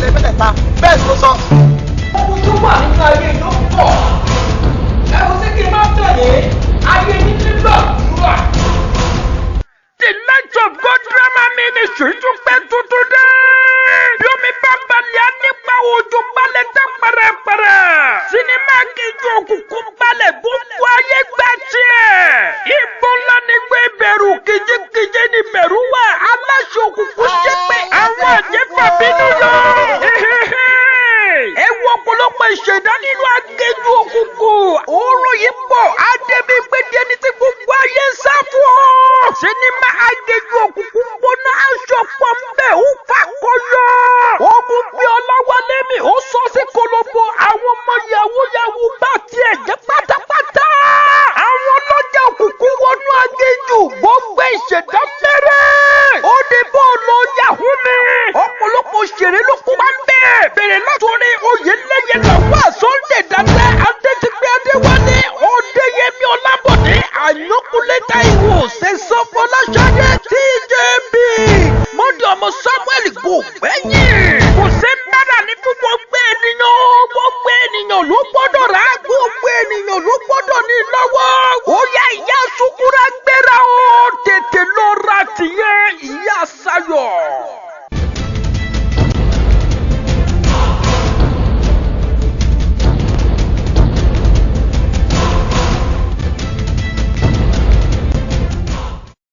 ṣẹlẹ̀ mẹ́tẹ̀ẹ̀ta bẹ́ẹ̀ ló sọ. ohun tó wà nínú ayé ló pọ̀ ẹ̀rù sí kí n má tẹ̀lé ayé ní nílò àdúrà. The Light of God Drama Ministry tún pẹ́ tuntun dé. Bí omi bá balẹ̀ á nípa òjò balẹ̀ dá pẹ̀rẹ̀pẹ̀rẹ̀. Sinimá kejì òkùnkùn balẹ̀ gbogbo ayé gbà tiẹ̀. Ibo ńlá ni gbé bẹ̀rù kìjikìji ni bẹ̀rù wà. Aláṣẹ òkùnkùn ṣe pé àwọn àjẹfà bínú lọ. Ewu ọ̀pọ̀lọpọ̀ ìṣẹ̀dá nínú agéjú òkùnkùn. Oorun yìí pọ̀, Adébígbédé ni tí gbogbo ayé ń sá fún ọ. Sinimá agéjú òkùnkùn gbóná aṣọ pọ̀ ń bẹ̀ ó fàkọyọ. Ogun bí Ọláwálé mi ó sọ sí kolobo àwọn ọmọ yahoo bá tiẹ̀ jẹ́ pátápátá. Àwọn ọlọ́jà òkùnkùn wọnú agéjú gbogbo ìṣẹ̀dá mẹ́rẹ̀. Ó dé bọ́ọ̀lù yahoo mi. Ọ̀pọ̀lọpọ̀ òṣèré ló kó wá ń bẹ̀. Bẹ̀rẹ̀ látòrí Oyèléyé Lawal, Sunday Dada,